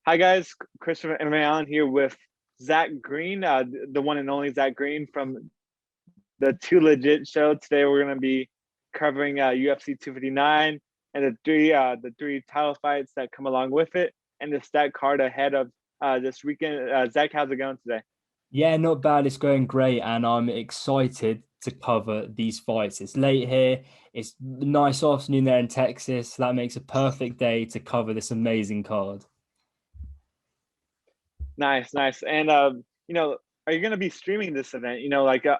Hi guys, Christopher and Allen here with Zach Green, the one and only Zach Green from the Too Legit Show. Today we're going to be covering UFC 259 and the three title fights that come along with it, and the stat card ahead of this weekend. Zach, how's it going today? Yeah, not bad. It's going great, and I'm excited to cover these fights. It's late here. It's a nice afternoon there in Texas. That makes a perfect day to cover this amazing card. Nice, nice. And are you going to be streaming this event?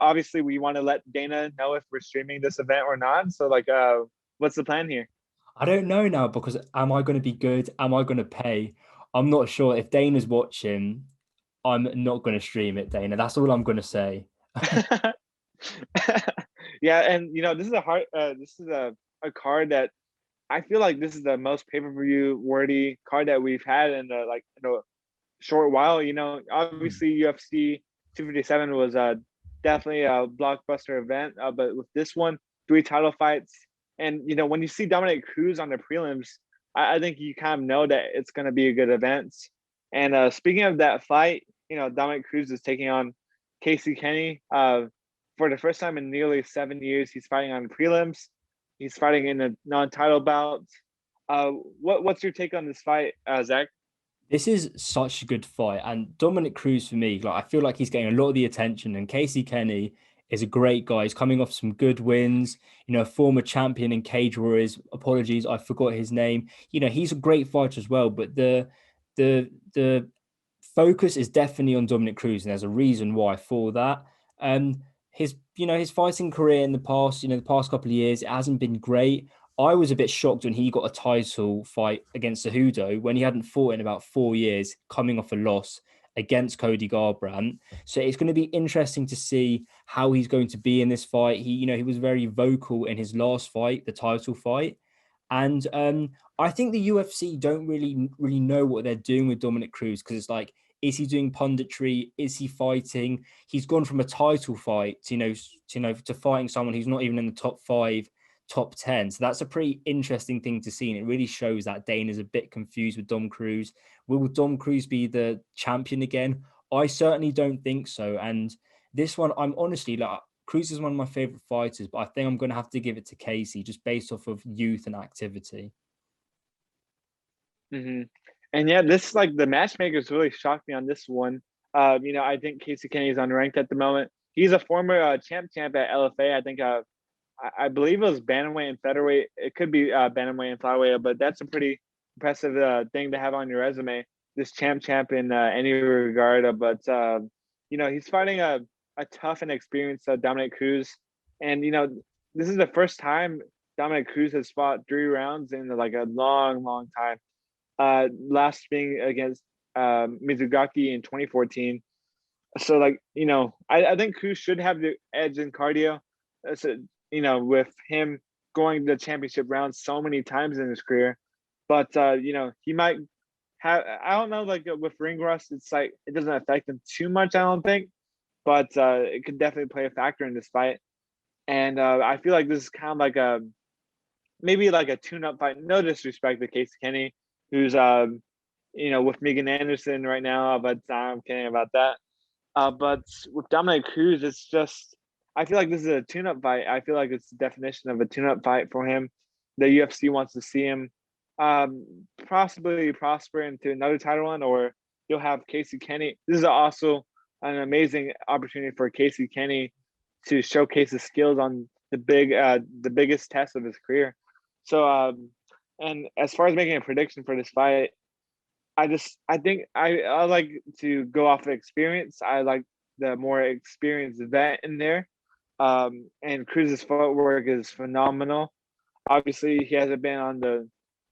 Obviously we want to let Dana know if we're streaming this event or not. So what's the plan here? I don't know now because am I going to be good? Am I going to pay? I'm not sure. If Dana's watching, I'm not going to stream it, Dana. That's all I'm going to say. Yeah, and this is a card that I feel like this is the most pay-per-view worthy card that we've had in a short while. Obviously UFC 257 was definitely a blockbuster event, but with this one, three title fights, and when you see Dominick Cruz on the prelims, I think you kind of know that it's going to be a good event. And speaking of that fight, Dominick Cruz is taking on Casey Kenny. For the first time in nearly 7 years, he's fighting on prelims. He's fighting in a non-title bout. What's your take on this fight, Zach? This is such a good fight. And Dominic Cruz, for me, like I feel like he's getting a lot of the attention. And Casey Kenny is a great guy. He's coming off some good wins, a former champion in Cage Warriors. Apologies, I forgot his name. He's a great fighter as well. But the focus is definitely on Dominic Cruz, and there's a reason why for that. His fighting career in the past, the past couple of years, it hasn't been great. I was a bit shocked when he got a title fight against Cejudo when he hadn't fought in about 4 years, coming off a loss against Cody Garbrandt. So it's going to be interesting to see how he's going to be in this fight. He was very vocal in his last fight, the title fight, and I think the UFC don't really know what they're doing with Dominic Cruz because it's like, is he doing punditry? Is he fighting? He's gone from a title fight to fighting someone who's not even in the top five, top 10. So that's a pretty interesting thing to see. And it really shows that Dana's a bit confused with Dom Cruz. Will Dom Cruz be the champion again? I certainly don't think so. And this one, I'm honestly like, Cruz is one of my favorite fighters, but I think I'm going to have to give it to Casey just based off of youth and activity. Hmm. And yeah, this like the matchmakers really shocked me on this one. I think Casey Kenny is unranked at the moment. He's a former champ at LFA. I think I believe it was bantamweight and featherweight. It could be bantamweight and flyweight, but that's a pretty impressive thing to have on your resume. This champ in any regard. But he's fighting a tough and experienced Dominic Cruz, and this is the first time Dominic Cruz has fought 3 rounds in like a long, long time. Last being against Mizugaki in 2014. So I think Cruz should have the edge in cardio. So, with him going the championship round so many times in his career, but he might have. I don't know. Like with ring rust, it's like it doesn't affect him too much. I don't think, but it could definitely play a factor in this fight. And I feel like this is kind of like a maybe like a tune-up fight. No disrespect to Casey Kenny, who's with Megan Anderson right now, but I'm kidding about that. But with Dominic Cruz, it's just I feel like this is a tune-up fight. I feel like it's the definition of a tune-up fight for him. The UFC wants to see him possibly prosper into another title run, or you'll have Casey Kenny. This is also an amazing opportunity for Casey Kenny to showcase his skills on the biggest test of his career. So, and as far as making a prediction for this fight, I think I like to go off of experience. I like the more experienced vet in there. And Cruz's footwork is phenomenal. Obviously, he hasn't been on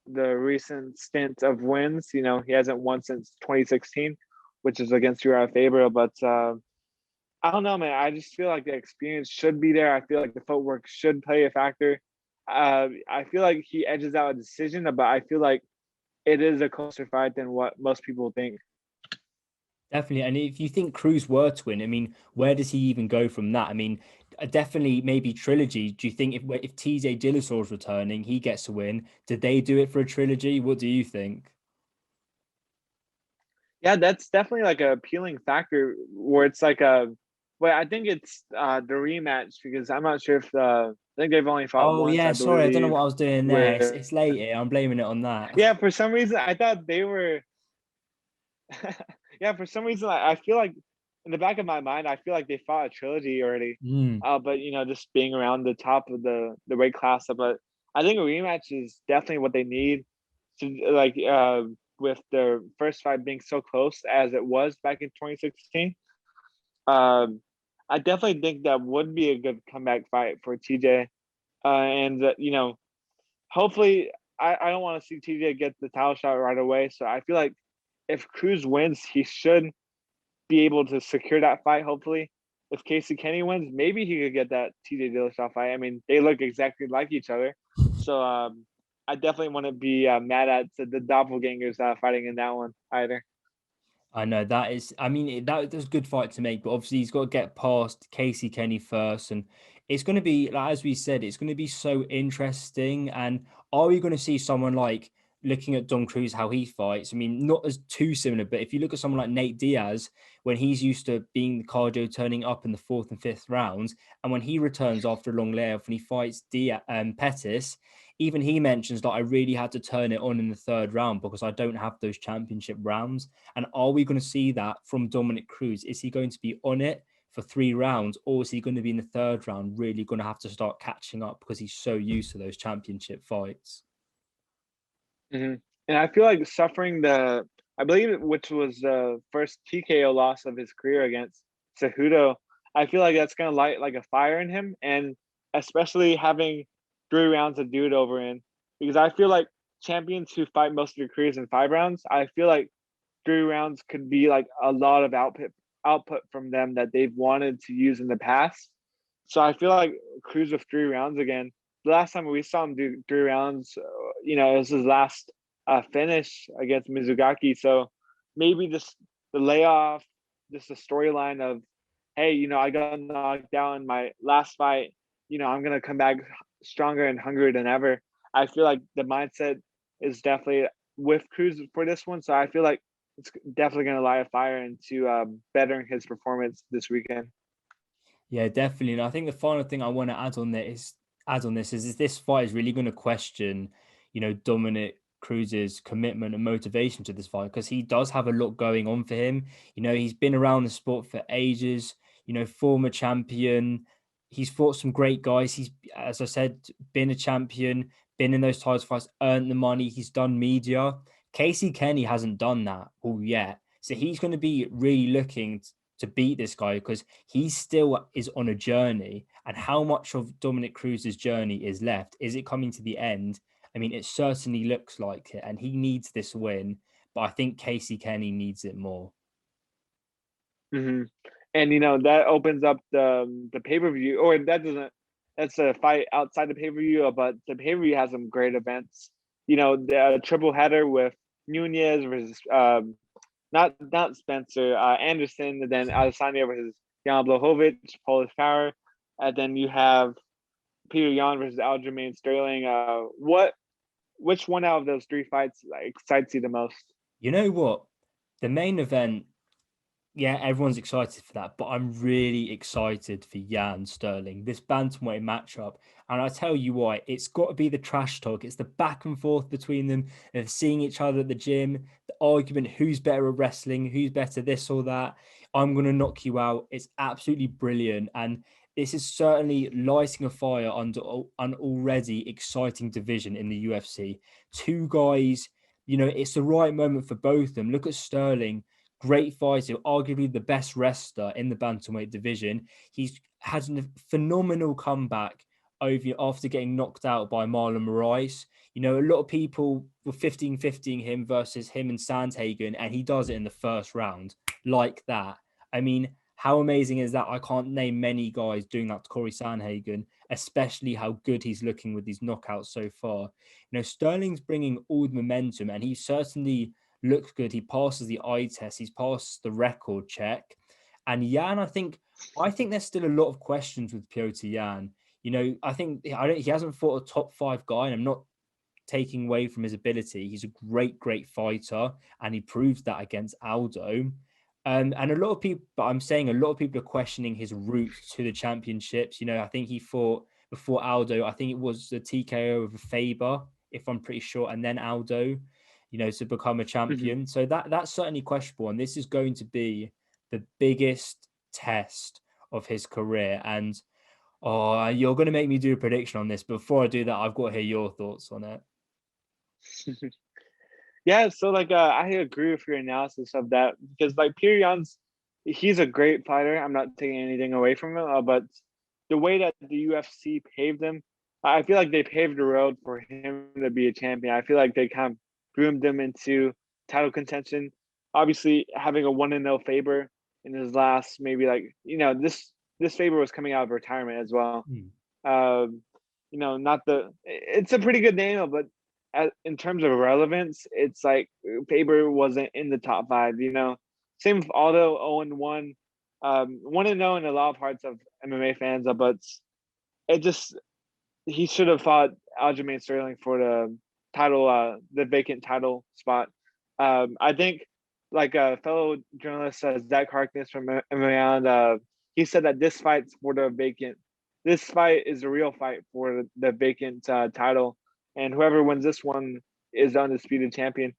the recent stint of wins. He hasn't won since 2016, which is against Uriah Faber. But I don't know, man. I just feel like the experience should be there. I feel like the footwork should play a factor. I feel like he edges out a decision, but I feel like it is a closer fight than what most people think. Definitely. And if you think Cruz were to win, I mean, where does he even go from that? I mean, definitely maybe trilogy. Do you think if TJ Dillasaw's returning, he gets a win? Did they do it for a trilogy? What do you think? Yeah, that's definitely like a appealing factor where it's like a. Well, I think it's the rematch because I'm not sure if I think they've only fought Oh once, yeah, I sorry, I don't know believe. what I was doing there. With It's late here. I'm blaming it on that. yeah, for some reason I thought they were. Yeah, for some reason I feel like in the back of my mind I feel like they fought a trilogy already. Mm. But just being around the top of the weight class, but I think a rematch is definitely what they need to like with their first fight being so close as it was back in 2016. Um, I definitely think that would be a good comeback fight for TJ. And hopefully, I don't want to see TJ get the title shot right away. So I feel like if Cruz wins, he should be able to secure that fight. Hopefully, if Casey Kenny wins, maybe he could get that TJ Dillashaw fight. I mean, they look exactly like each other, so I definitely want to be mad at the doppelgangers fighting in that one either. I know that is. I mean, that's a good fight to make, but obviously he's got to get past Casey Kenny first, and it's going to be like, as we said, it's going to be so interesting. And are we going to see someone like looking at Don Cruz how he fights? I mean, not as too similar, but if you look at someone like Nate Diaz, when he's used to being the cardio turning up in the fourth and fifth rounds, and when he returns after a long layoff and he fights Pettis, even he mentions that I really had to turn it on in the third round because I don't have those championship rounds. And are we going to see that from Dominick Cruz? Is he going to be on it for 3 rounds, or is he going to be in the third round really going to have to start catching up because he's so used to those championship fights? Hmm. And I feel like suffering I believe, which was the first TKO loss of his career against Cejudo. I feel like that's gonna light like a fire in him, and especially having 3 rounds to do it over in, because I feel like champions who fight most of their careers in 5 rounds, I feel like 3 rounds could be like a lot of output from them that they've wanted to use in the past. So I feel like Cruz with 3 rounds again. The last time we saw him do 3 rounds, it was his last finish against Mizugaki. So maybe just the layoff, just the storyline of, hey, I got knocked out in my last fight. I'm gonna come back stronger and hungrier than ever. I feel like the mindset is definitely with Cruz for this one. So I feel like it's definitely going to light a fire into bettering his performance this weekend. Yeah, definitely. And I think the final thing I want to add on this is this fight is really going to question, Dominic Cruz's commitment and motivation to this fight because he does have a lot going on for him. He's been around the sport for ages, former champion. He's fought some great guys. He's, as I said, been a champion, been in those title fights, earned the money. He's done media. Casey Kenny hasn't done that all yet. So he's going to be really looking to beat this guy because he still is on a journey. And how much of Dominic Cruz's journey is left? Is it coming to the end? I mean, it certainly looks like it, and he needs this win. But I think Casey Kenny needs it more. Mm-hmm. And that opens up the pay per view, or that doesn't. That's a fight outside the pay per view, but the pay per view has some great events. The triple header with Nunez versus not Spencer Anderson, and then Adesanya versus John Blehovich, Polish Power, and then you have Peter Yan versus Aljamain Sterling. Which one out of those 3 fights excites you the most? You know what? The main event, yeah, everyone's excited for that, but I'm really excited for Jan Sterling, this bantamweight matchup. And I tell you why, it's got to be the trash talk. It's the back and forth between them of seeing each other at the gym, the argument who's better at wrestling, who's better this or that. I'm going to knock you out. It's absolutely brilliant. And this is certainly lighting a fire under an already exciting division in the UFC. Two guys, it's the right moment for both of them. Look at Sterling, great fighter, arguably the best wrestler in the bantamweight division. He's had a phenomenal comeback after getting knocked out by Marlon Moraes. A lot of people were 15-15 him versus him and Sandhagen, and he does it in the first round like that. I mean, how amazing is that? I can't name many guys doing that to Corey Sandhagen, especially how good he's looking with these knockouts so far. Sterling's bringing all the momentum, and he certainly looks good. He passes the eye test. He's passed the record check. And Jan, I think there's still a lot of questions with Piotr Jan. I think he hasn't fought a top 5 guy, and I'm not taking away from his ability. He's a great fighter, and he proved that against Aldo. And a lot of people, but I'm saying a lot of people are questioning his route to the championships. You know, I think he fought before Aldo. I think it was the TKO of Faber, if I'm pretty sure, and then Aldo, you know, to become a Mhm. champion. So that's certainly questionable. And this is going to be the biggest test of his career. And oh, you're going to make me do a prediction on this. Before I do that, I've got to hear your thoughts on it. Yeah, so like I agree with your analysis of that because like Pyongyang's he's a great fighter. I'm not taking anything away from him, but the way that the UFC paved him, I feel like they paved the road for him to be a champion. I feel like they kind of groomed him into title contention. Obviously, having a 1-0 Faber in his last maybe like this Faber was coming out of retirement as well. Mm. Not it's a pretty good name, but in terms of relevance, it's like Faber wasn't in the top five. Same with Aldo 0-1, 1-0 in a lot of hearts of MMA fans, but it just he should have fought Aljamain Sterling for the title, the vacant title spot. I think like a fellow journalist Zach Harkness from MMA, he said that this fight's for the vacant. This fight is a real fight for the vacant title, and whoever wins this one is the undisputed champion.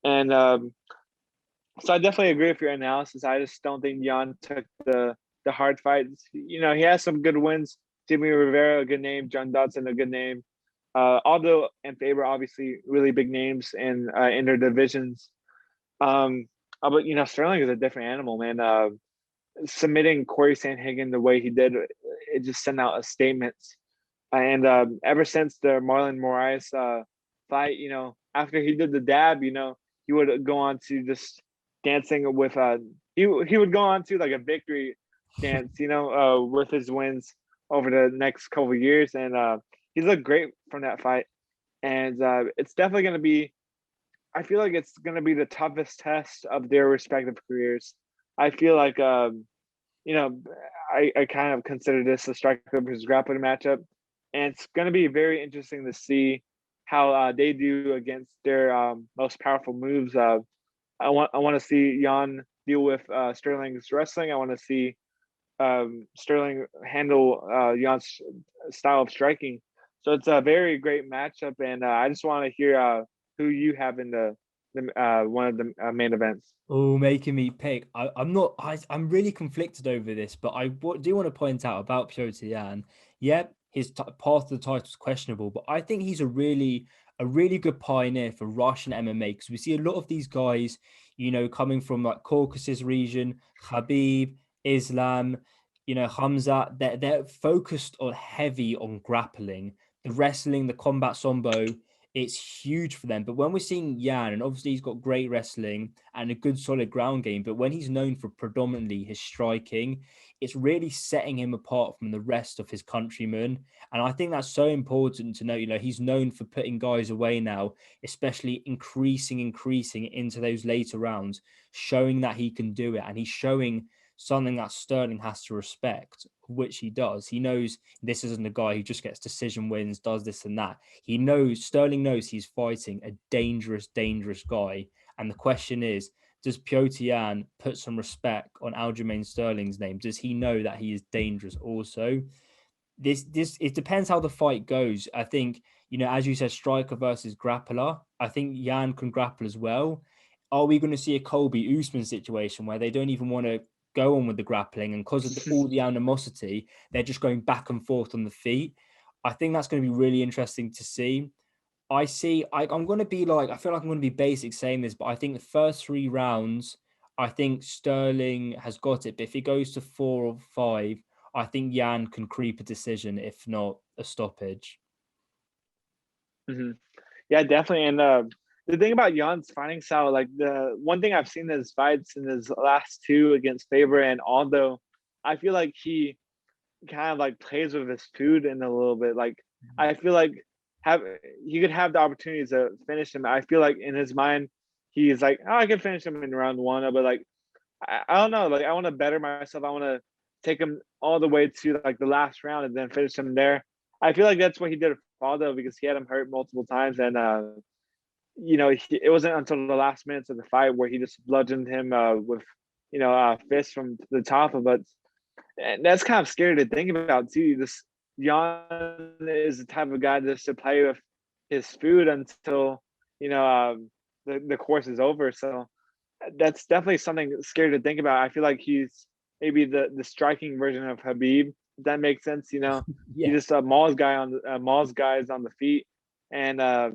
And so I definitely agree with your analysis. I just don't think Jan took the hard fights. He has some good wins. Jimmy Rivera, a good name. John Dodson, a good name. Aldo and Faber, obviously, really big names in their divisions. But Sterling is a different animal, man. Submitting Corey Sandhagen the way he did, it just sent out a statement. And ever since the Marlon Moraes fight, after he did the dab, he would go on to just dancing with he would go on to like a victory dance, with his wins over the next couple of years, and he's looked great from that fight. And it's definitely going to be. I feel like it's going to be the toughest test of their respective careers. I feel like you know, I kind of consider this a striker versus grappling matchup, and it's going to be very interesting to see how they do against their most powerful moves. I want to see Jan deal with Sterling's wrestling. I want to see Sterling handle Jan's style of striking. So it's a very great matchup, and I just want to hear who you have in the one of the main events. Oh, making me pick. I'm not. I'm really conflicted over this, but do want to point out about Piotr Jan. Yep, his path to the title is questionable, but I think he's a really good pioneer for Russian MMA because we see a lot of these guys, coming from like Caucasus region, Khabib, Islam, Hamza. They're focused on heavy on grappling, the wrestling, the combat sambo. It's huge for them. But when we're seeing Yan, and obviously he's got great wrestling and a good solid ground game, but when he's known for predominantly his striking, it's really setting him apart from the rest of his countrymen. And I think that's so important to note. He's known for putting guys away now, especially increasing into those later rounds, showing that he can do it. And he's showing something that Sterling has to respect, which he does. He knows this isn't a guy who just gets decision wins, does this and that. Sterling knows he's fighting a dangerous guy. And the question is, does Piotr Jan put some respect on Aljamain Sterling's name? Does he know that he is dangerous also? This it depends how the fight goes. I think, as you said, striker versus grappler. I think Jan can grapple as well. Are we going to see a Colby Usman situation where they don't even want to go on with the grappling, and because of all the animosity, they're just going back and forth on the feet? I think that's going to be really interesting to see. I'm going to be like, I feel like I'm going to be basic saying this, but I think the first 3 rounds, I think Sterling has got it. But if it goes to 4 or 5, I think Jan can creep a decision, if not a stoppage. Mm-hmm. Yeah, definitely. And the thing about Jan's fighting style, like the one thing I've seen in his fights in his last two against Faber and Aldo, I feel like he kind of like plays with his food in a little bit. Like I feel like have he could have the opportunity to finish him. I feel like in his mind, he's like, oh, I can finish him in round one, but like I don't know. Like I want to better myself. I want to take him all the way to like the last round and then finish him there. I feel like that's what he did with Aldo because he had him hurt multiple times, and it wasn't until the last minutes of the fight where he just bludgeoned him with fists from the top of it. And that's kind of scary to think about too. This Jan is the type of guy just to play with his food until the course is over. So that's definitely something scary to think about. I feel like he's maybe the striking version of Habib. If that makes sense. He Yeah. just mauls guys on the feet, and there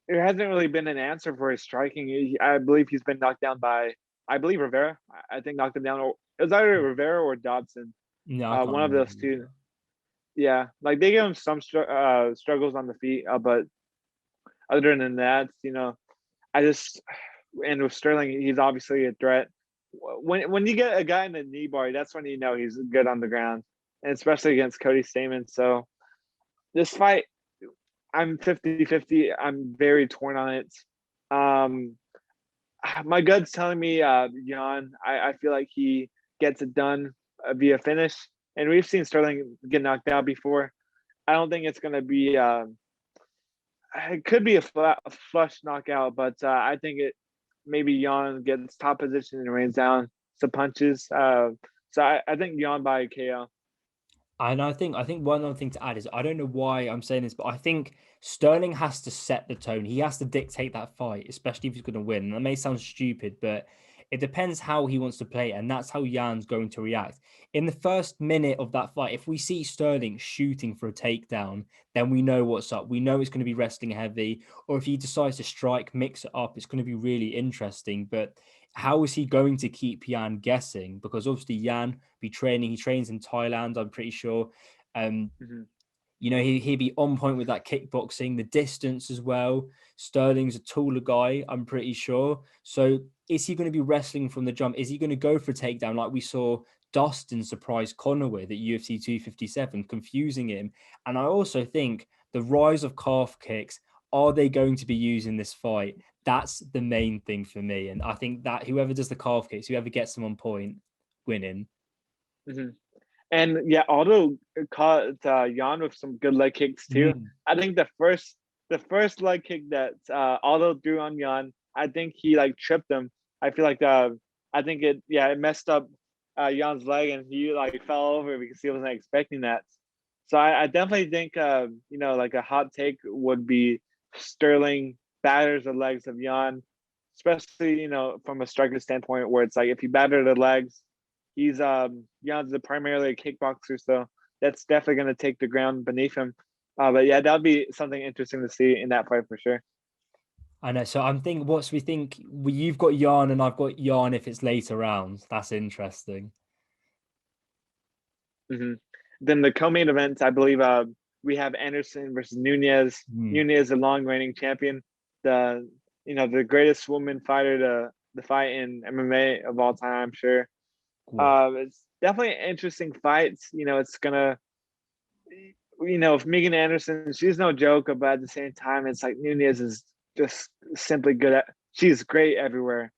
hasn't really been an answer for his striking. I believe he's been knocked down by Rivera. I think knocked him down. Or it was either Rivera or Dobson. No, I can't One of remember. those two. Yeah, like they give him some struggles on the feet, but other than that, I just and with Sterling, he's obviously a threat. When you get a guy in the knee bar, that's when you know he's good on the ground, and especially against Cody Stamann. So this fight, I'm 50-50. I'm very torn on it. My gut's telling me Jan. I feel like he gets it done via finish, and we've seen Sterling get knocked out before. I don't think it's going to be. It could be a flush knockout, but I think it maybe Jan gets top position and rains down some punches. So I think Jan by KO. And I think one other thing to add is I don't know why I'm saying this, but I think Sterling has to set the tone. He has to dictate that fight, especially if he's going to win. And that may sound stupid, but it depends how he wants to play, and that's how Jan's going to react. In the first minute of that fight, if we see Sterling shooting for a takedown, then we know what's up. We know it's going to be wrestling heavy, or if he decides to strike, mix it up, it's going to be really interesting. But how is he going to keep Jan guessing? Because obviously Jan be training. He trains in Thailand, I'm pretty sure. Mm-hmm. He'd be on point with that kickboxing, the distance as well. Sterling's a taller guy, I'm pretty sure. So is he going to be wrestling from the jump? Is he going to go for a takedown like we saw Dustin surprise Conor with at UFC 257, confusing him? And I also think the rise of calf kicks, are they going to be used in this fight? That's the main thing for me. And I think that whoever does the calf kicks, whoever gets them on point, winning. Mm-hmm. And yeah, Aldo caught Jan with some good leg kicks too. I think the first leg kick that Aldo threw on Jan, I think he like tripped him. I feel like I think it messed up Jan's leg and he like fell over because he wasn't expecting that. So I definitely think like a hot take would be Sterling batters the legs of Jan, especially from a striker standpoint where it's like if you batter the legs, he's Jan's primarily a kickboxer, so that's definitely going to take the ground beneath him. But yeah, that'll be something interesting to see in that fight for sure. I know. So I'm thinking, what do we think? You've got Jan and I've got Jan if it's later rounds. That's interesting. Mm-hmm. Then the co-main events, I believe we have Anderson versus Nunez. Nunez, the long reigning champion, the greatest woman fighter to fight in MMA of all time, I'm sure. It's definitely an interesting fight. It's gonna, if Megan Anderson, she's no joke, but at the same time, it's like Nunez is just simply good at. She's great everywhere,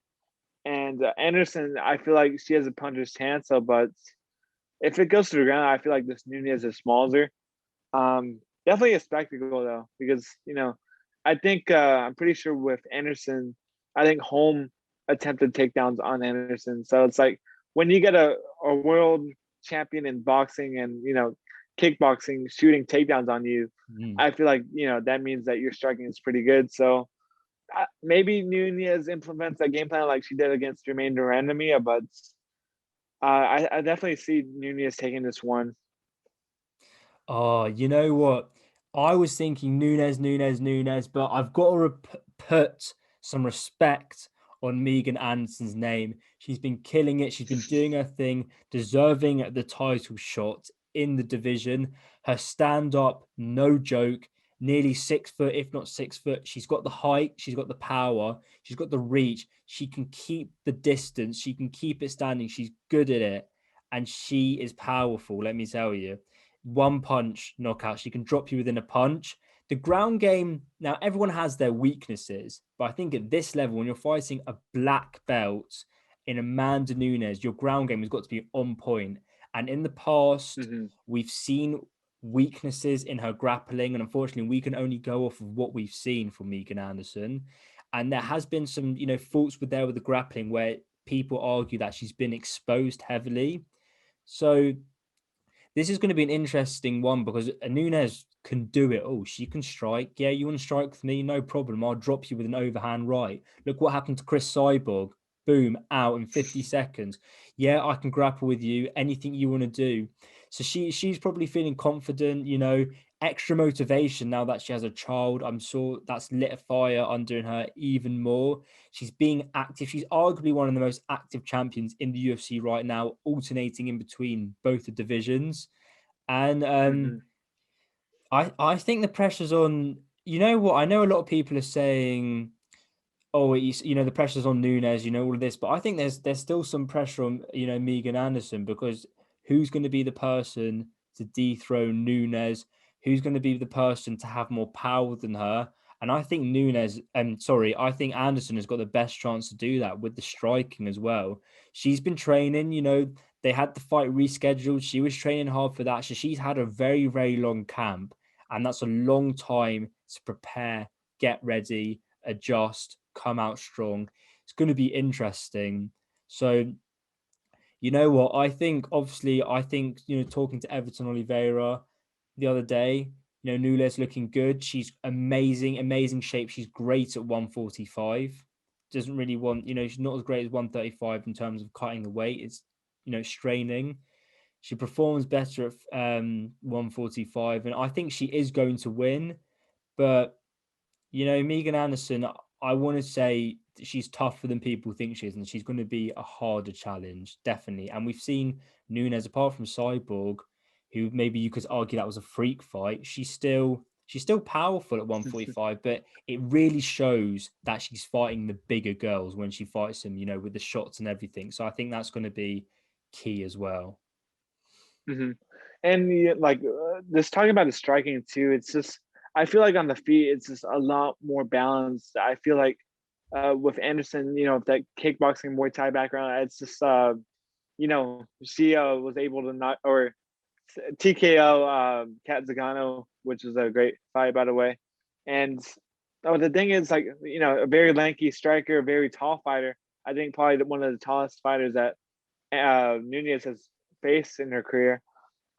and Anderson, I feel like she has a puncher's chance. So, but if it goes to the ground, I feel like this Nunez is smaller. Definitely a spectacle though, because I think I'm pretty sure with Anderson, I think Holm attempted takedowns on Anderson. So it's like when you get a world champion in boxing and kickboxing shooting takedowns on you, I feel like that means that your striking is pretty good. So maybe Nunez implements that game plan like she did against Jermaine Durandamia, but I definitely see Nunez taking this one. Oh, you know what? I was thinking Nunez, but I've got to put some respect on Megan Anderson's name. She's been killing it. She's been doing her thing, deserving the title shot in the division. Her stand up, no joke, nearly 6 foot, if not 6 foot. She's got the height, she's got the power, she's got the reach. She can keep the distance, she can keep it standing. She's good at it, and she is powerful, let me tell you. One punch knockout. She can drop you within a punch. The ground game, now everyone has their weaknesses, but I think at this level, when you're fighting a black belt in Amanda Nunez, your ground game has got to be on point. And in the past, we've seen weaknesses in her grappling. And unfortunately, we can only go off of what we've seen from Megan Anderson. And there has been some, faults with the grappling where people argue that she's been exposed heavily. So this is going to be an interesting one because Nunez can do it all. She can strike. Yeah, you want to strike with me? No problem. I'll drop you with an overhand right. Look what happened to Chris Cyborg. Boom, out in 50 seconds. Yeah, I can grapple with you. Anything you want to do. So she's probably feeling confident, extra motivation now that she has a child. I'm sure that's lit a fire under her even more. She's being active. She's arguably one of the most active champions in the UFC right now, alternating in between both the divisions. And I think the pressure's on. You know what? I know a lot of people are saying, "Oh, the pressure's on Nunez." All of this, but I think there's still some pressure on Megan Anderson, because who's going to be the person to dethrone Nunez? Who's going to be the person to have more power than her? And I think I think Anderson has got the best chance to do that with the striking as well. She's been training, they had the fight rescheduled. She was training hard for that. So she's had a very, very long camp. And that's a long time to prepare, get ready, adjust, come out strong. It's going to be interesting. So, you know what? I think, talking to Everton Oliveira the other day, Nunez looking good. She's amazing shape. She's great at 145. Doesn't really want, she's not as great as 135 in terms of cutting the weight. It's, straining. She performs better at 145. And I think she is going to win. But Megan Anderson, I want to say she's tougher than people think she is, and she's going to be a harder challenge, definitely. And we've seen Nunez, apart from Cyborg, who maybe you could argue that was a freak fight, she's still powerful at 145, but it really shows that she's fighting the bigger girls when she fights them, with the shots and everything. So I think that's going to be key as well. And just talking about the striking too, it's just I feel like on the feet it's just a lot more balanced. I feel like with Anderson, that kickboxing Muay Thai background, it's just she was able to not or TKO Kat Zagano, which is a great fight by the way. And the thing is, a very lanky striker, a very tall fighter. I think probably one of the tallest fighters that Nunez has faced in her career.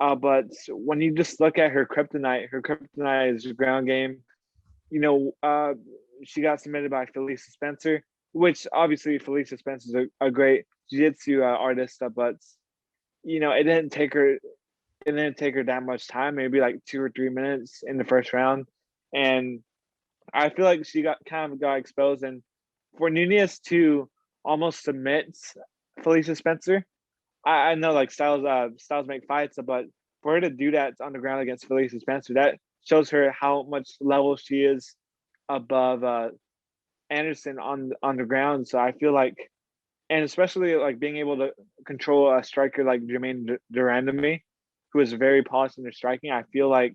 But when you just look at her kryptonite is ground game. She got submitted by Felicia Spencer, which obviously Felicia Spencer is a great jiu-jitsu artist, but it didn't take her that much time, maybe like 2 or 3 minutes in the first round. And I feel like she got exposed. And for Nunez to almost submit Felicia Spencer, I know styles make fights, but for her to do that on the ground against Felicia Spencer, that shows her how much level she is above Anderson on the ground. So I feel like, and especially being able to control a striker like Jermaine Durandamy, who is very polished in her striking. I feel like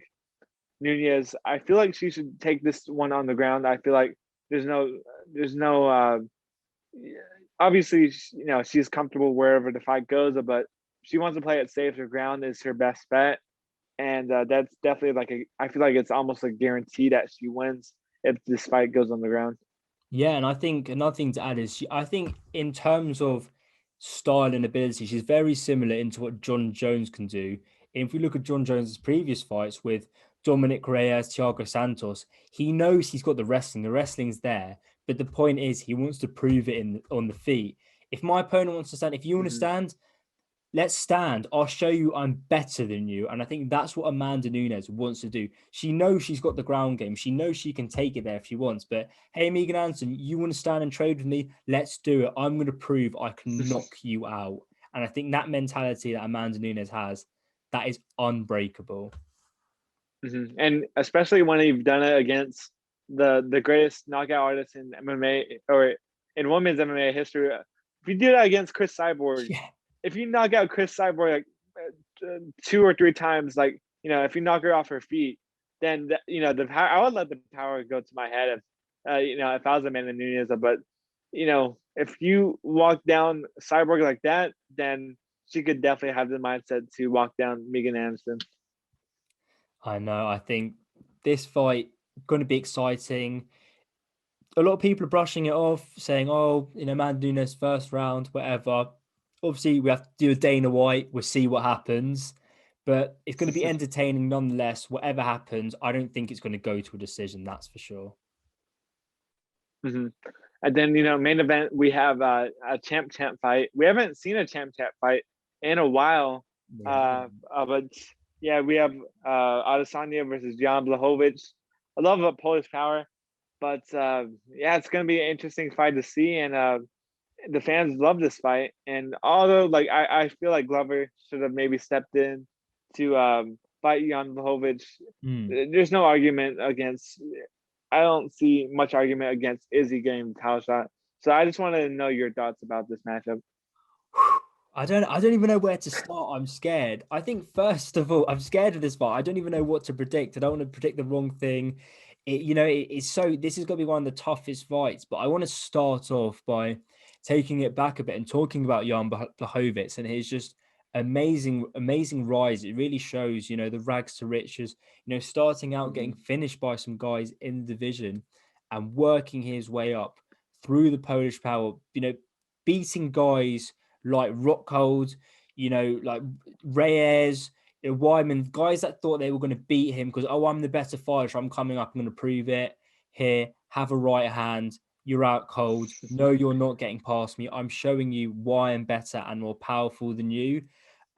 Nunez, I feel like she should take this one on the ground. I feel like there's no obviously, she's comfortable wherever the fight goes, but she wants to play it safe. The ground is her best bet, and that's definitely I feel like it's almost a guarantee that she wins if this fight goes on the ground. Yeah, and I think another thing to add is I think in terms of style and ability, she's very similar into what John Jones can do. If we look at John Jones's previous fights with Dominick Reyes, Thiago Santos, he knows he's got the wrestling. The wrestling's there, but the point is he wants to prove it on the feet. If my opponent wants to stand, if you want to stand, let's stand. I'll show you I'm better than you. And I think that's what Amanda Nunez wants to do. She knows she's got the ground game. She knows she can take it there if she wants. But hey, Megan Anderson, you want to stand and trade with me? Let's do it. I'm going to prove I can knock you out. And I think that mentality that Amanda Nunez has, that is unbreakable. And especially when you've done it against the greatest knockout artist in MMA or in women's MMA history. If you do that against Chris Cyborg, if you knock out Chris Cyborg 2 or 3 times, if you knock her off her feet, then I would let the power go to my head if I was Amanda Nunez. But if you walk down Cyborg like that, then she could definitely have the mindset to walk down Megan Anderson. I know. I think this fight going to be exciting. A lot of people are brushing it off, saying, "Oh, Man Nunes first round, whatever." Obviously, we have to do a Dana White. We'll see what happens, but it's going to be entertaining nonetheless. Whatever happens, I don't think it's going to go to a decision. That's for sure. Mhm. And then main event we have a champ fight. We haven't seen a champ fight in a while. But yeah, we have Adesanya versus John Blehovich. I love Polish power, but yeah, it's gonna be an interesting fight to see, and the fans love this fight. And although I feel like Glover should have maybe stepped in to fight Jan Blachowicz, Mm. there's no argument against. I don't see much argument against Izzy getting the title shot. So I just wanted to know your thoughts about this matchup. I don't even know where to start. I'm scared. I think first of all, I'm scared of this fight. I don't even know what to predict. I don't want to predict the wrong thing. It's so this is going to be one of the toughest fights, but I want to start off by taking it back a bit and talking about Jan Blachowicz and his just amazing rise. It really shows, the rags to riches, starting out getting finished by some guys in the division and working his way up through the Polish power, beating guys like Rockhold, like Reyes, Wyman, guys that thought they were going to beat him because, oh, I'm the better fighter, so I'm coming up, I'm going to prove it. Here, have a right hand. You're out cold. No, you're not getting past me. I'm showing you why I'm better and more powerful than you.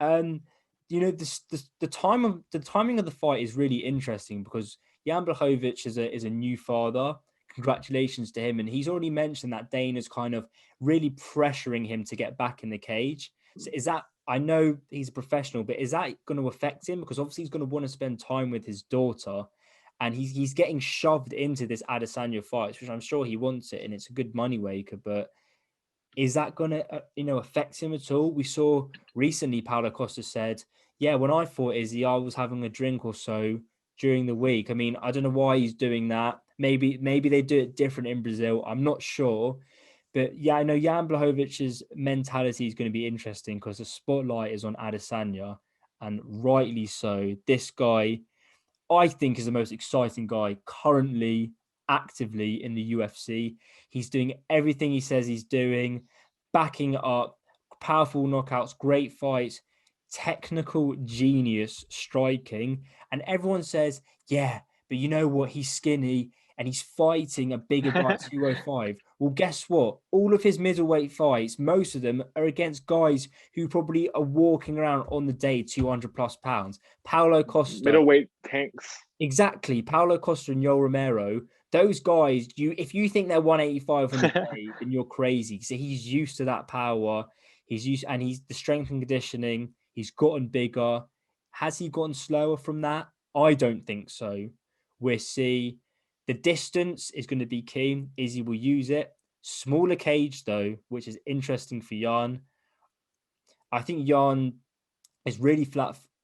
Um, the timing of the fight is really interesting because Jan Blachowicz is a new father. Congratulations to him, and he's already mentioned that Dana's kind of really pressuring him to get back in the cage. So is that, I know he's a professional, but is that going to affect him? Because obviously he's going to want to spend time with his daughter, and he's getting shoved into this Adesanya fight, which I'm sure he wants it, and it's a good money waker. But is that going to affect him at all? We saw recently Paulo Costa said, "Yeah, when I fought Izzy, I was having a drink or so during the week." I mean, I don't know why he's doing that. Maybe they do it different in Brazil. I'm not sure. But yeah, I know Jan Blahovic's mentality is going to be interesting because the spotlight is on Adesanya, and rightly so. This guy, I think, is the most exciting guy currently actively in the UFC. He's doing everything he says he's doing, backing up, powerful knockouts, great fights, technical genius striking. And everyone says, yeah, but you know what? He's skinny and he's fighting a bigger guy at 205. Well, guess what? All of his middleweight fights, most of them are against guys who probably are walking around on the day 200 plus pounds. Paulo Costa, middleweight tanks. exactly. Paulo Costa and Yoel Romero, those guys, if you think they're 185 on the day, then you're crazy. So he's used to that power. He's the strength and conditioning. He's gotten bigger. Has he gotten slower from that? I don't think so. We'll see. The distance is going to be key. Izzy will use it. Smaller cage though, which is interesting for Jan. I think Jan is really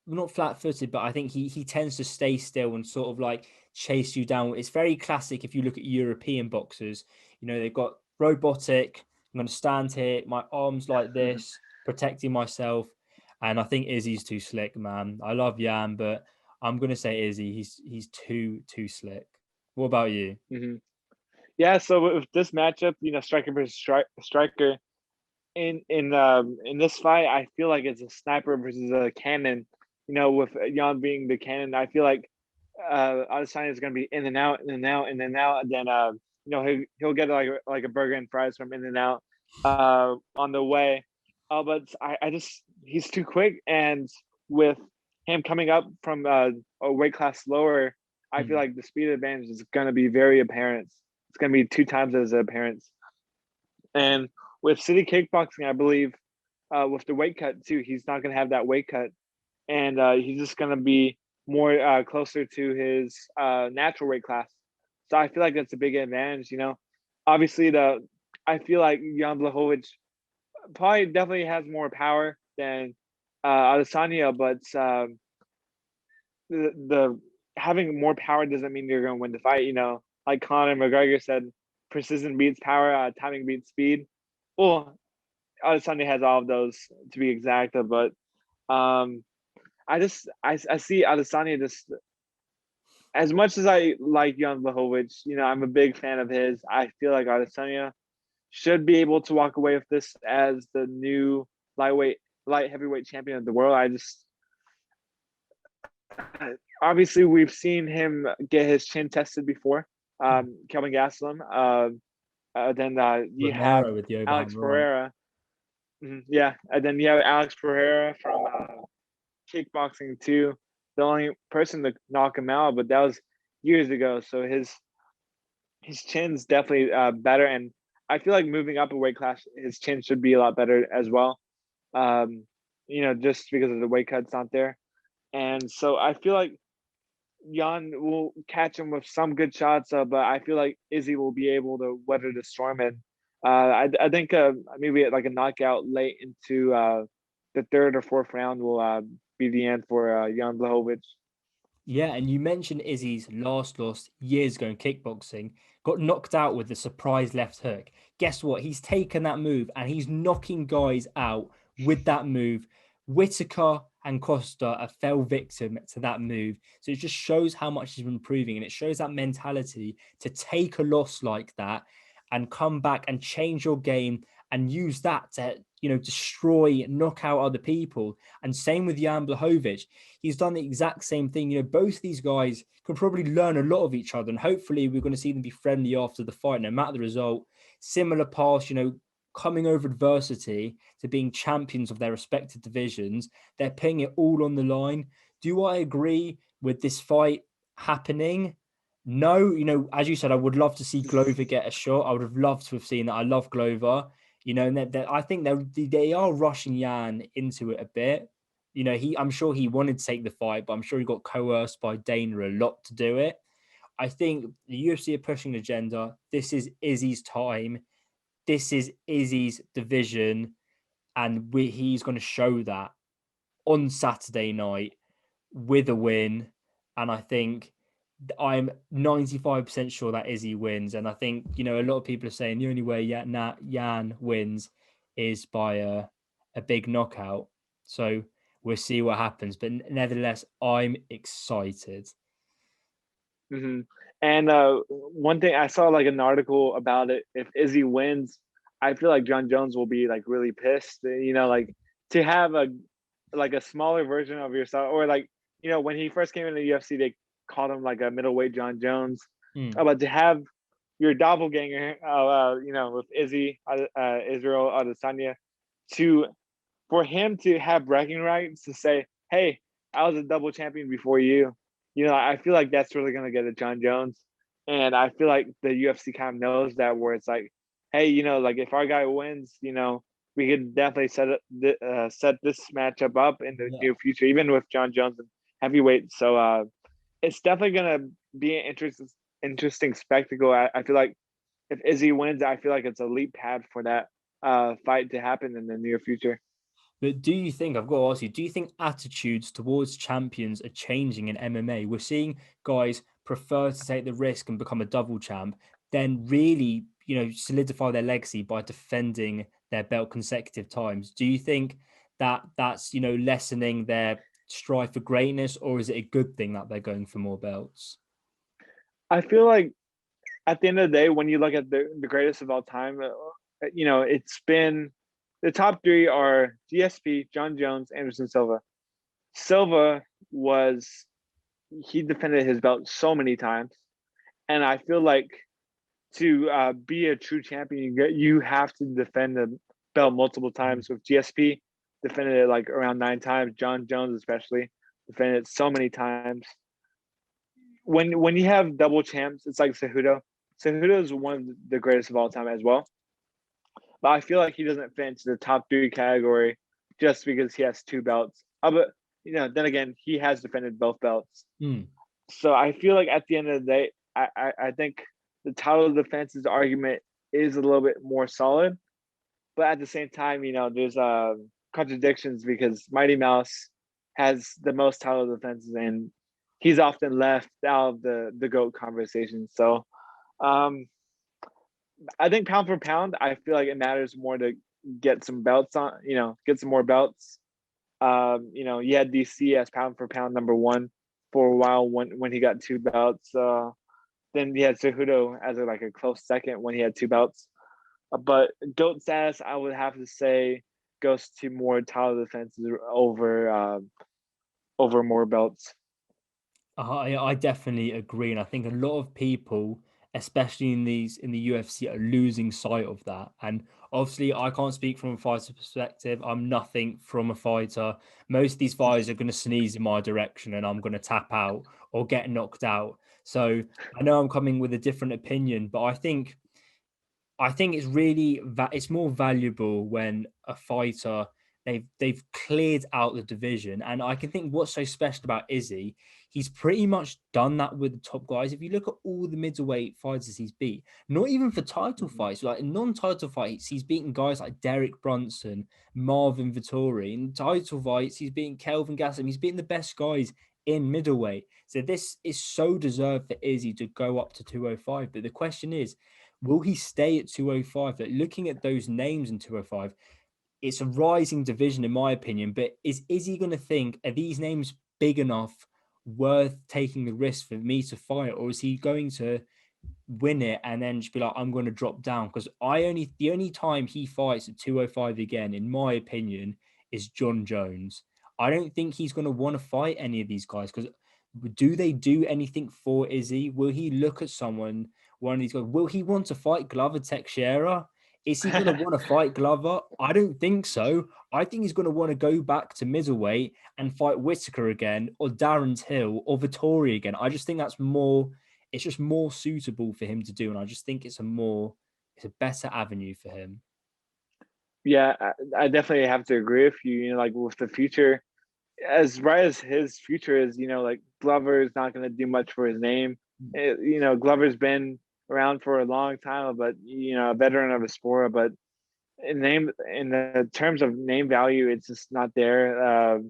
not flat-footed, but I think he tends to stay still and sort of like chase you down. It's very classic if you look at European boxers. They've got robotic. I'm going to stand here, my arms like this, protecting myself. And I think Izzy's too slick, man. I love Jan, but I'm going to say Izzy. He's too slick. What about you? Mm-hmm. Yeah, so with this matchup, striker versus striker, in this fight, I feel like it's a sniper versus a cannon. With Jan being the cannon, I feel like Adesanya is going to be in and out, in and out, in and out, and then he'll get like a burger and fries from In and Out on the way. But I just he's too quick, and with him coming up from a weight class lower, I feel like the speed advantage is going to be very apparent. It's going to be 2 times as apparent. And with City Kickboxing, I believe with the weight cut too, he's not going to have that weight cut, and he's just going to be more closer to his natural weight class. So I feel like that's a big advantage. Obviously I feel like Jan Blachowicz probably definitely has more power than Adesanya, but the having more power doesn't mean you're going to win the fight. Like Conor McGregor said, precision beats power, timing beats speed. Well, Adesanya has all of those to be exact, but I see Adesanya just as much as I like John Blehovich, I'm a big fan of his. I feel like Artisana should be able to walk away with this as the new lightweight, light heavyweight champion of the world. I just obviously we've seen him get his chin tested before. Kelvin Gastelum. Then you have Romero with the overhand Alex right. Pereira. Yeah, and then you have Alex Pereira from kickboxing too. The only person to knock him out, but that was years ago. So his chin's definitely better, and I feel like moving up a weight class, his chin should be a lot better as well. Just because of the weight cut's not there, and so I feel like Jan will catch him with some good shots, but I feel like Izzy will be able to weather the storm. And I think maybe like a knockout late into the third or fourth round will be the end for Jan Blehovich. Yeah, and you mentioned Izzy's last loss years ago in kickboxing, got knocked out with the surprise left hook. Guess what? He's taken that move and he's knocking guys out with that move. Whitaker and Costa fell victim to that move. So it just shows how much he's been improving, and it shows that mentality to take a loss like that and come back and change your game and use that to, destroy, knock out other people. And same with Jan Blehovich. He's done the exact same thing. Both these guys can probably learn a lot of each other, and hopefully we're going to see them be friendly after the fight, no matter the result. Similar paths, coming over adversity to being champions of their respective divisions. They're putting it all on the line. Do I agree with this fight happening? No, as you said, I would love to see Glover get a shot. I would have loved to have seen that. I love Glover, and I think they are rushing Jan into it a bit. I'm sure he wanted to take the fight, but I'm sure he got coerced by Dana a lot to do it. I think the UFC are pushing an agenda. This is Izzy's time. This is Izzy's division, and he's going to show that on Saturday night with a win. And I think I'm 95% sure that Izzy wins. And I think, a lot of people are saying the only way Jan wins is by a big knockout. So we'll see what happens. But nevertheless, I'm excited. Mm-hmm. And one thing I saw like an article about it. If Izzy wins, I feel like John Jones will be like really pissed. Like to have a smaller version of yourself, or like when he first came in the UFC, they called him like a middleweight John Jones. But to have your doppelganger, with Izzy, Israel Adesanya, for him to have bragging rights to say, "Hey, I was a double champion before you." I feel like that's really gonna get at John Jones, and I feel like the UFC kind of knows that, where it's like, "Hey, like if our guy wins, we could definitely set this matchup up in the near future, even with John Jones and heavyweight." So it's definitely gonna be an interesting spectacle. I feel like if Izzy wins, I feel like it's a leap pad for that fight to happen in the near future. But I've got to ask you, do you think attitudes towards champions are changing in MMA? We're seeing guys prefer to take the risk and become a double champ, then really, solidify their legacy by defending their belt consecutive times. Do you think that that's, lessening their strive for greatness, or is it a good thing that they're going for more belts? I feel like at the end of the day, when you look at the greatest of all time, it's been the top three are GSP, John Jones, Anderson Silva. Silva he defended his belt so many times, and I feel like to be a true champion, you have to defend the belt multiple times. With GSP, defended it like around 9 times. John Jones especially defended it so many times. When you have double champs, it's like Cejudo. Cejudo is one of the greatest of all time as well. But I feel like he doesn't fit into the top three category just because he has 2 belts. But then again, he has defended both belts. So I feel like at the end of the day, I think the title defense's argument is a little bit more solid. But at the same time, there's contradictions because Mighty Mouse has the most title defenses, and he's often left out of the GOAT conversation. So I think pound for pound, I feel like it matters more to get some belts on, get some more belts. You had DC as pound for pound number one for a while when he got 2 belts. Then he had Cejudo as a close second when he had 2 belts. But GOAT status, I would have to say, goes to more title defenses over more belts. I definitely agree, and I think a lot of people, especially in the UFC, are losing sight of that. And obviously, I can't speak from a fighter perspective. I'm nothing from a fighter. Most of these fighters are going to sneeze in my direction, and I'm going to tap out or get knocked out. So I know I'm coming with a different opinion, but I think it's more valuable when a fighter they've cleared out the division. And I can think what's so special about Izzy, he's pretty much done that with the top guys. If you look at all the middleweight fighters he's beat, not even for title fights, like in non-title fights, he's beaten guys like Derek Brunson, Marvin Vittori. In title fights, he's beaten Kelvin Gastelum. He's beaten the best guys in middleweight. So this is so deserved for Izzy to go up to 205. But the question is, will he stay at 205? Like, looking at those names in 205, it's a rising division in my opinion. But is he going to think, are these names big enough, worth taking the risk for me to fight, or is he going to win it and then just be like, I'm going to drop down? Because the only time he fights at 205 again, in my opinion, is John Jones. I don't think he's going to want to fight any of these guys, because do they do anything for Izzy? Will he look at one of these guys? Will he want to fight Glover Teixeira? Is he going to want to fight Glover? I don't think so. I think he's going to want to go back to middleweight and fight Whitaker again, or Darren Till, or Vittori again. I just think it's just more suitable for him to do. And I just think it's a better avenue for him. Yeah, I definitely have to agree with you. With the future, as bright as his future is, Glover is not going to do much for his name. Glover's been around for a long time, but a veteran of the sport. But in the terms of name value, it's just not there.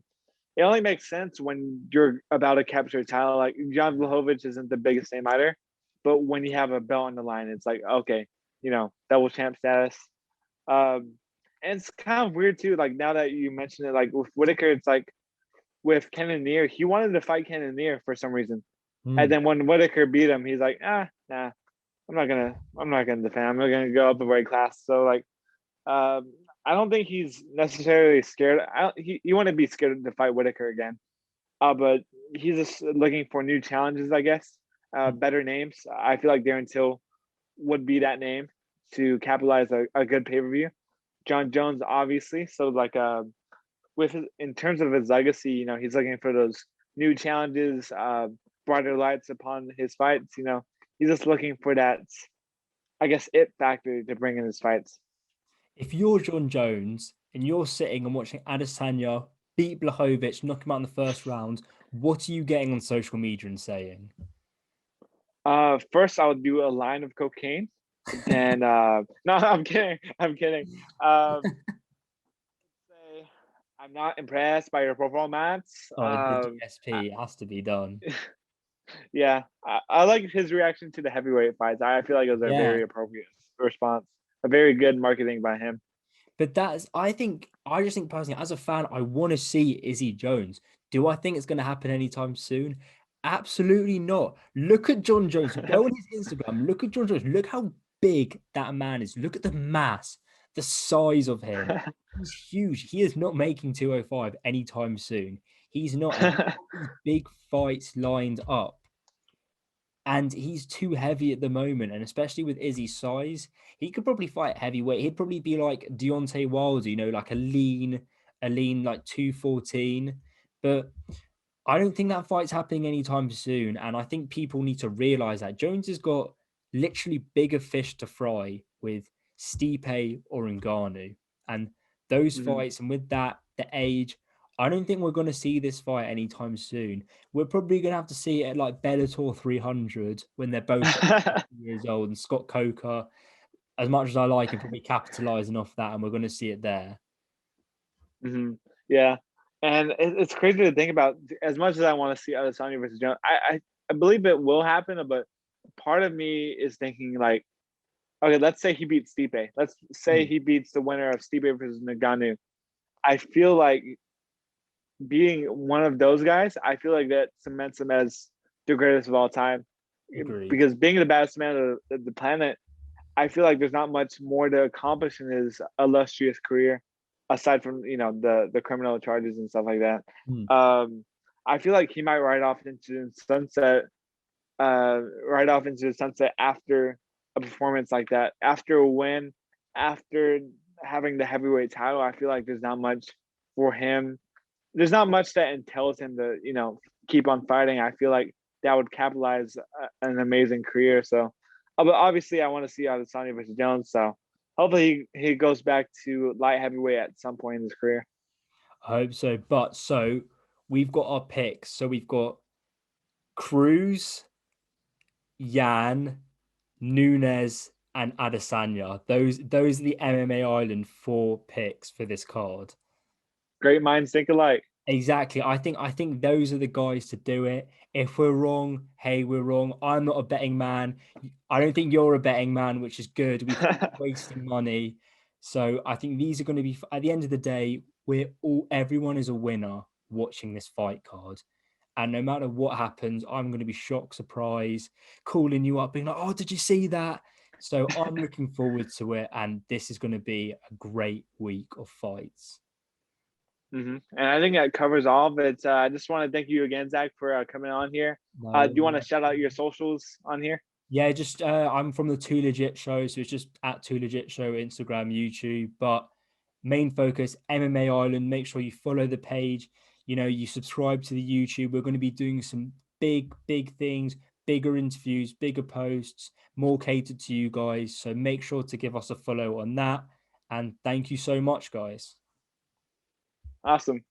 It only makes sense when you're about to capture a title. Like John Blehovich isn't the biggest name either, but when you have a belt on the line, it's like, okay, double champ status. And it's kind of weird too. Like now that you mentioned it, like with Whitaker, it's like with Cannonier, he wanted to fight Cannonier for some reason. And then when Whitaker beat him, he's like, nah, I'm not gonna defend. I'm not gonna go up a weight class. So I don't think he's necessarily scared. He wouldn't be scared to fight Whitaker again. But he's just looking for new challenges, I guess. Better names. I feel like Darren Till would be that name to capitalize a good pay-per-view. John Jones, obviously. So in terms of his legacy, he's looking for those new challenges, brighter lights upon his fights. He's just looking for that, I guess, it factor to bring in his fights. If you're John Jones and you're sitting and watching Adesanya beat Blehovich, knock him out in the first round, what are you getting on social media and saying? First I would do a line of cocaine. Then no, I'm kidding. Say I'm not impressed by your performance. The GSP, it has to be done. Yeah, I like his reaction to the heavyweight fights. I feel like it was a very appropriate response. A very good marketing by him. But I just think personally, as a fan, I want to see Izzy Jones. Do I think it's going to happen anytime soon? Absolutely not. Look at John Jones. Go on his Instagram. Look at John Jones. Look how big that man is. Look at the mass, the size of him. He's huge. He is not making 205 anytime soon. He's not. These big fights lined up. And he's too heavy at the moment. And especially with Izzy's size, he could probably fight heavyweight. He'd probably be like Deontay Wilder, like a lean like 214. But I don't think that fight's happening anytime soon. And I think people need to realize that Jones has got literally bigger fish to fry with Stipe or Ngannou. And those fights, and with that, the age, I don't think we're going to see this fight anytime soon. We're probably going to have to see it at like Bellator 300 when they're both years old. And Scott Coker, as much as I like him, probably capitalizing off that, and we're going to see it there. Yeah. And it's crazy to think about. As much as I want to see Adesanya versus Jones, I believe it will happen. But part of me is thinking like, okay, let's say he beats Stipe. Let's say he beats the winner of Stipe versus Ngannou. I feel like being one of those guys, I feel like that cements him as the greatest of all time. Agreed. Because being the baddest man of the planet, I feel like there's not much more to accomplish in his illustrious career, aside from the criminal charges and stuff like that. Hmm. I feel like he might ride off into the sunset after a performance like that, after a win, after having the heavyweight title. I feel like there's not much for him. There's not much that entails him to keep on fighting. I feel like that would capitalize an amazing career. So, but obviously, I want to see Adesanya versus Jones. So, hopefully, he goes back to light heavyweight at some point in his career. I hope so. But so we've got our picks. So we've got Cruz, Yan, Nunez, and Adesanya. Those are the MMA Island 4 picks for this card. Great minds think alike. Exactly. I think those are the guys to do it. If we're wrong, hey, we're wrong. I'm not a betting man. I don't think you're a betting man, which is good. We keep wasting money. So I think these are going to be, at the end of the day, everyone is a winner watching this fight card. And no matter what happens, I'm going to be shocked, surprised, calling you up, being like, oh, did you see that? So I'm looking forward to it. And this is going to be a great week of fights. And I think that covers all of it. I just want to thank you again, Zach, for coming on here. No, Do you want to shout out your socials on here? yeah, just I'm from the Too Legit Show, so it's just at Too Legit Show, Instagram, YouTube. But main focus, MMA Island. Make sure you follow the page. You subscribe to the YouTube. We're going to be doing some big things, bigger interviews, bigger posts, more catered to you guys. So make sure to give us a follow on that. And thank you so much, guys. Awesome.